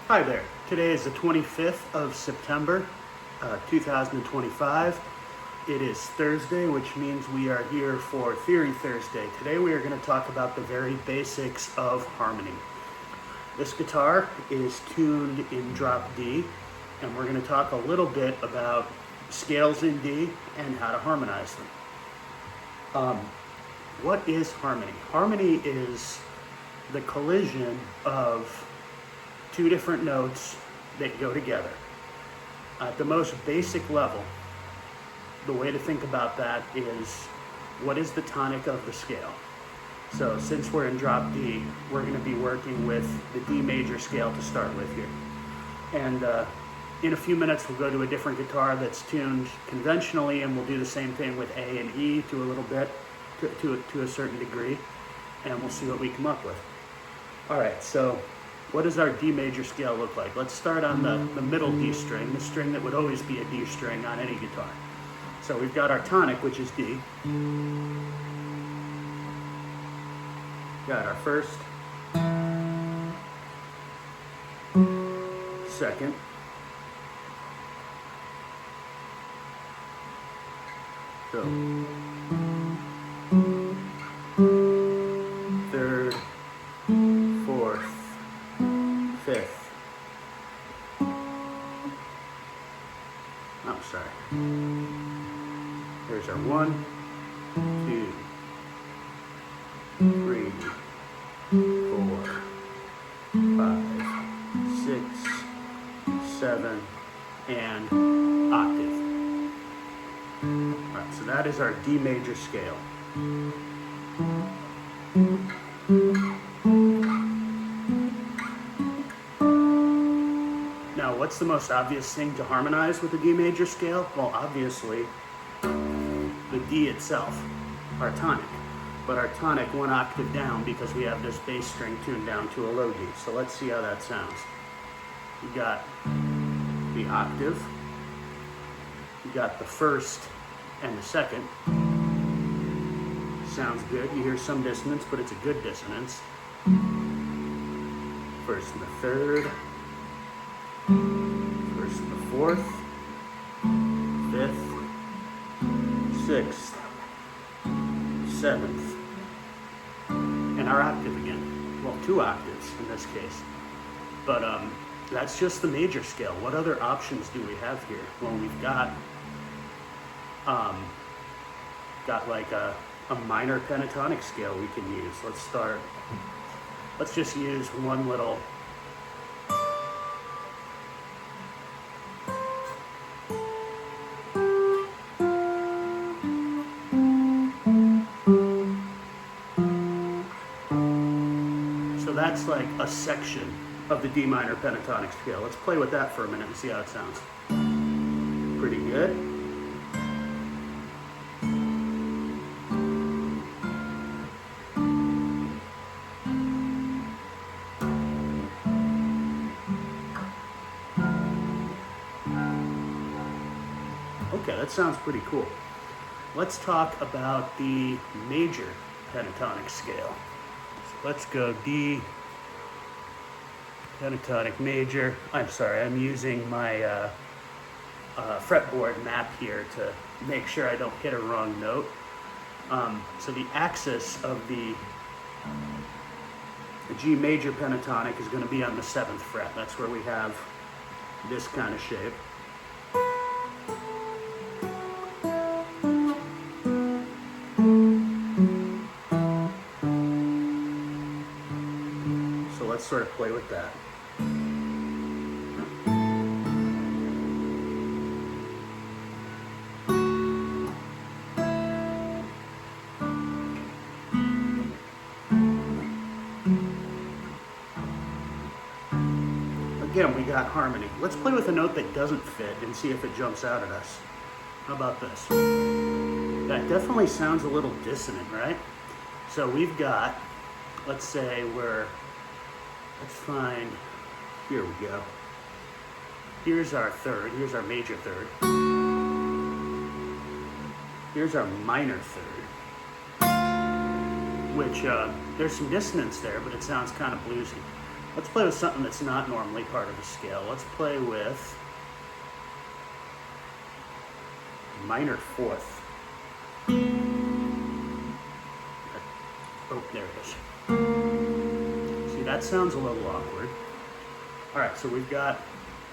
Hi there. Today is the 25th of September, 2025. It is Thursday, which means we are here for Theory Thursday. Today we are going to talk about the very basics of harmony. This guitar is tuned in drop D, and we're going to talk a little bit about scales in D and how to harmonize them. What is harmony? Harmony is the collision of two different notes that go together. At the most basic level, the way to think about that is, what is the tonic of the scale? So since we're in drop D, we're going to be working with the D major scale to start with here. And in a few minutes, we'll go to a different guitar that's tuned conventionally, and we'll do the same thing with A and E to a little bit, to a certain degree, and we'll see what we come up with. All right, so what does our D major scale look like? Let's start on the middle D string, the string that would always be a D string on any guitar. So we've got our tonic, which is D. Got our first, second, so third, fourth, fifth. I'm sorry. Here's our 1, 2, 3, 4, 5, 6, 7, and octave. All right, so that is our D major scale. Now, what's the most obvious thing to harmonize with the D major scale? Well, obviously, the D itself, our tonic. But our tonic one octave down, because we have this bass string tuned down to a low D. So let's see how that sounds. You got the octave, you got the first and the second. Sounds good. You hear some dissonance, but it's a good dissonance. First and the third, first and the fourth, fifth, sixth, seventh, and our octave again. Well, 2 octaves in this case. But that's just the major scale. What other options do we have here? Well, we've got like a minor pentatonic scale we can use. Let's just use one little. So that's like a section of the D minor pentatonic scale. Let's play with that for a minute and see how it sounds. Pretty good. Okay, that sounds pretty cool. Let's talk about the major pentatonic scale. So let's go D pentatonic major. I'm sorry, I'm using my fretboard map here to make sure I don't hit a wrong note. So the axis of the G major pentatonic is going to be on the 7th fret. That's where we have this kind of shape. So let's sort of play with that. Again, we got harmony. Let's play with a note that doesn't fit and see if it jumps out at us. How about this? That definitely sounds a little dissonant, right? So we've got, let's say let's find, here we go. Here's our third, here's our major third. Here's our minor third, which there's some dissonance there, but it sounds kind of bluesy. Let's play with something that's not normally part of the scale. Let's play with minor fourth. Oh, there it is. See, that sounds a little awkward. All right, so we've got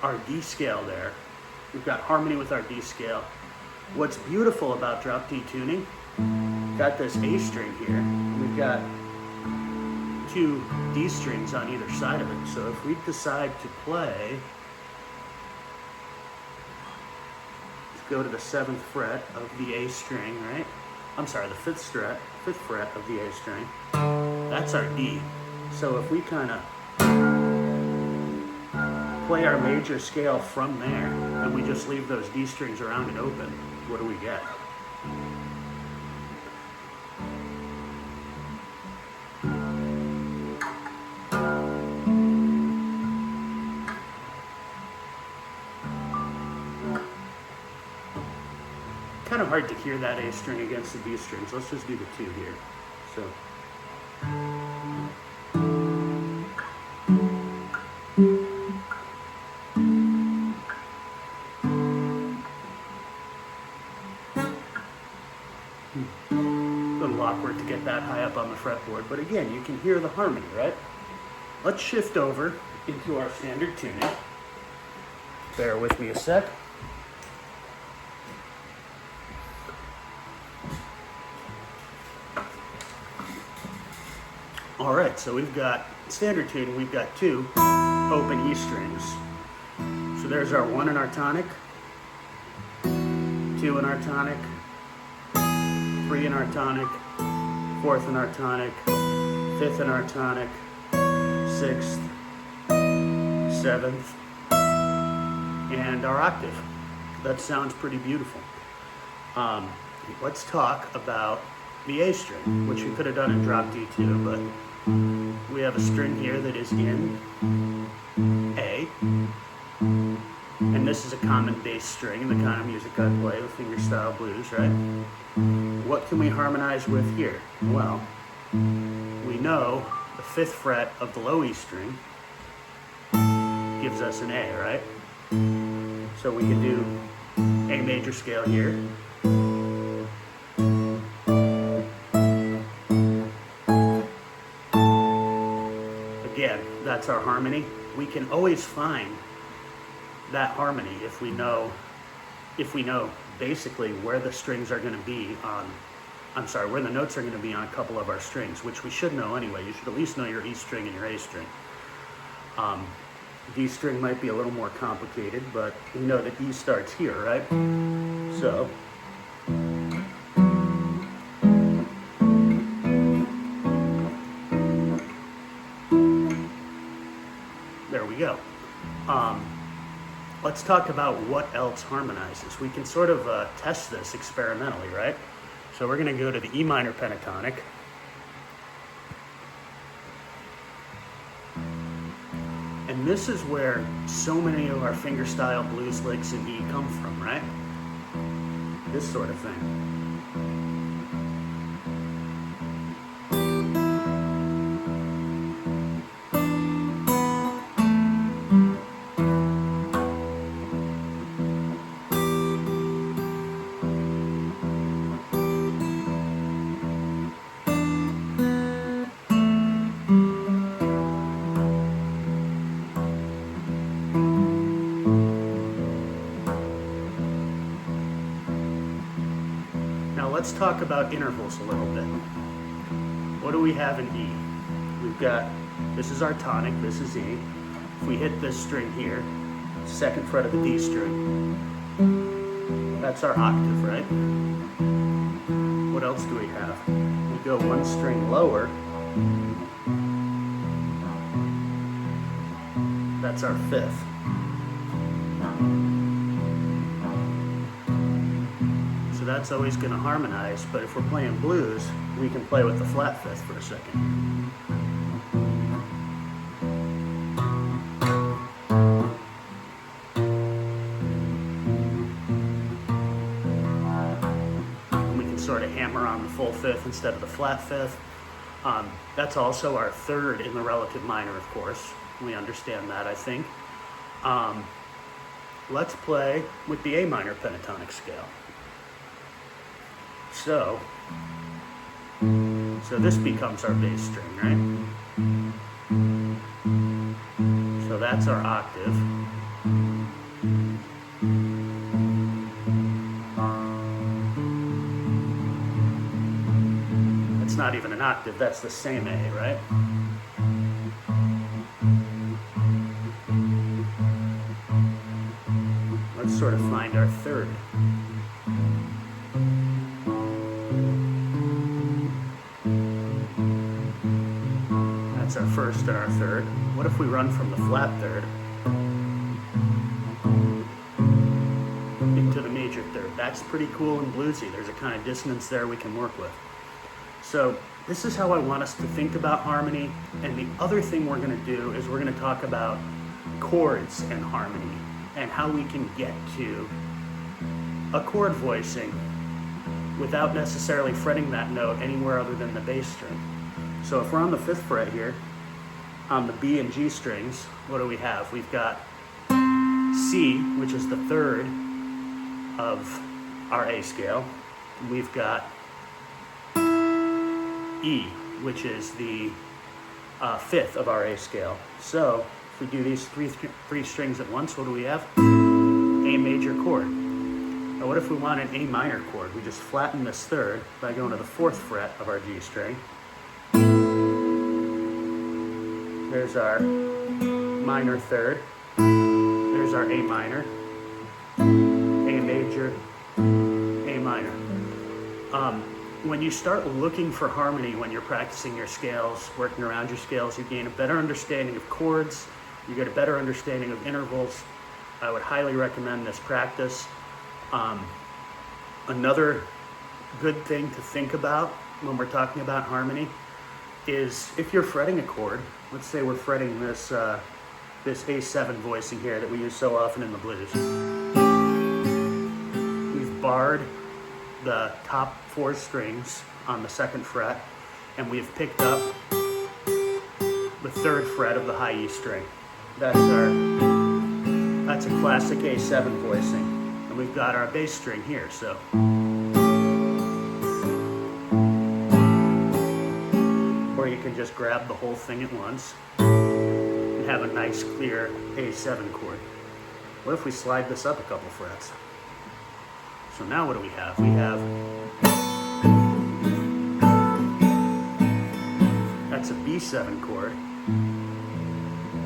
our D scale there. We've got harmony with our D scale. What's beautiful about drop D tuning, got this A string here. We've got two D strings on either side of it. So if we decide to play, let's go to the 7th fret of the A string, right? I'm sorry, the 5th fret of the A string. That's our D. So if we kind of play our major scale from there, and we just leave those D strings around and open, what do we get? Kind of hard to hear that A string against the D strings. Let's just do the 2 here. So. A little awkward to get that high up on the fretboard, but again, you can hear the harmony, right? Let's shift over into our standard tuning. Bear with me a sec. All right, so we've got standard tuning, we've got 2 open E strings. So there's our 1 in our tonic, 2 in our tonic, 3 in our tonic, 4th in our tonic, 5th in our tonic, 6th, 7th, and our octave. That sounds pretty beautiful. Let's talk about the A string, which we could have done in drop D too, but we have a string here that is in A, and this is a common bass string, the kind of music I play with fingerstyle blues, right? What can we harmonize with here? Well, we know the 5th fret of the low E string gives us an A, right? So we can do A major scale here. Again, that's our harmony. We can always find that harmony if we know basically where the strings are going to be on, where the notes are going to be on a couple of our strings, which we should know anyway. You should at least know your E string and your A string. D string might be a little more complicated, but we know that E starts here, right? So, there we go. Let's talk about what else harmonizes. We can sort of test this experimentally, right? So we're going to go to the E minor pentatonic. And this is where so many of our fingerstyle blues licks in E come from, right? This sort of thing. Let's talk about intervals a little bit. What do we have in E? We've got, this is our tonic, this is E. If we hit this string here, 2nd fret of the D string, that's our octave, right? What else do we have? We go 1 string lower, that's our 5th. So that's always going to harmonize, but if we're playing blues, we can play with the flat 5th for a second. And we can sort of hammer on the full 5th instead of the flat 5th. That's also our third in the relative minor, of course. We understand that, I think. Let's play with the A minor pentatonic scale. So this becomes our bass string, right? So that's our octave. It's not even an octave, that's the same A, right? Let's sort of find our third. That's our first and our third. What if we run from the flat third into the major third? That's pretty cool and bluesy. There's a kind of dissonance there we can work with. So this is how I want us to think about harmony. And the other thing we're going to do is we're going to talk about chords and harmony and how we can get to a chord voicing without necessarily fretting that note anywhere other than the bass string. So if we're on the 5th fret here, on the B and G strings, what do we have? We've got C, which is the 3rd of our A scale. We've got E, which is the 5th of our A scale. So if we do these three strings at once, what do we have? A major chord. Now what if we want an A minor chord? We just flatten this 3rd by going to the 4th fret of our G string. There's our minor 3rd. There's our A minor, A major, A minor. When you start looking for harmony when you're practicing your scales, working around your scales, you gain a better understanding of chords, you get a better understanding of intervals. I would highly recommend this practice. Another good thing to think about when we're talking about harmony is if you're fretting a chord, let's say we're fretting this this A7 voicing here that we use so often in the blues. We've barred the top 4 strings on the 2nd fret, and we've picked up the 3rd fret of the high E string. That's a classic A7 voicing, and we've got our bass string here. So or you can just grab the whole thing at once and have a nice clear A7 chord. What if we slide this up a couple frets? So now what do we have? We have, that's a B7 chord.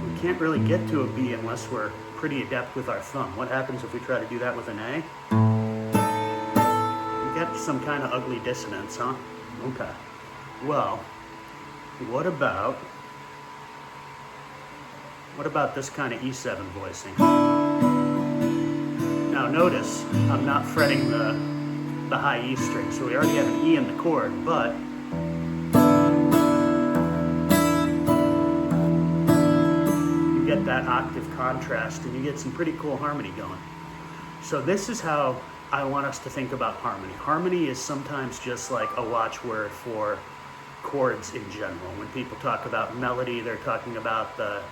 We can't really get to a B unless we're pretty adept with our thumb. What happens if we try to do that with an A? We get some kind of ugly dissonance, huh? Okay. Well, what about this kind of E7 voicing? Now notice, I'm not fretting the high E string, so we already have an E in the chord, but you get that octave contrast and you get some pretty cool harmony going. So this is how I want us to think about harmony. Harmony is sometimes just like a watchword for chords in general. When people talk about melody, they're talking about the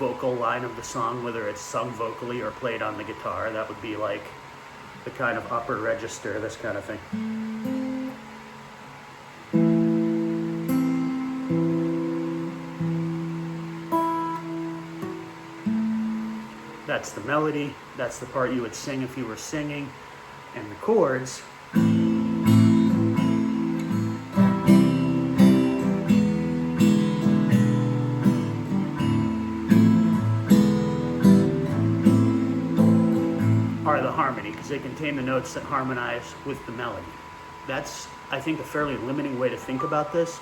vocal line of the song, whether it's sung vocally or played on the guitar. That would be like the kind of upper register, this kind of thing. That's the melody, that's the part you would sing if you were singing, and the chords are the harmony, because they contain the notes that harmonize with the melody. That's, I think, a fairly limiting way to think about this.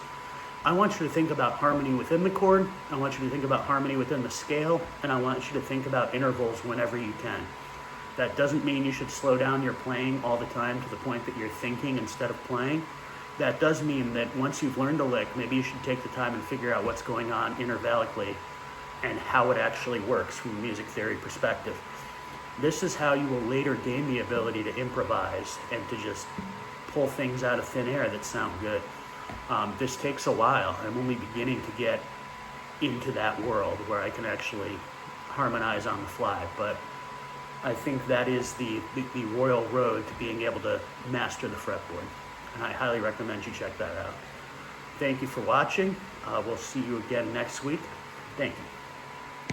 I want you to think about harmony within the chord, I want you to think about harmony within the scale, and I want you to think about intervals whenever you can. That doesn't mean you should slow down your playing all the time to the point that you're thinking instead of playing. That does mean that once you've learned a lick, maybe you should take the time and figure out what's going on intervallically and how it actually works from a music theory perspective. This is how you will later gain the ability to improvise and to just pull things out of thin air that sound good. This takes a while. I'm only beginning to get into that world where I can actually harmonize on the fly, but I think that is the royal road to being able to master the fretboard, and I highly recommend you check that out. Thank you for watching. We'll see you again next week. Thank you.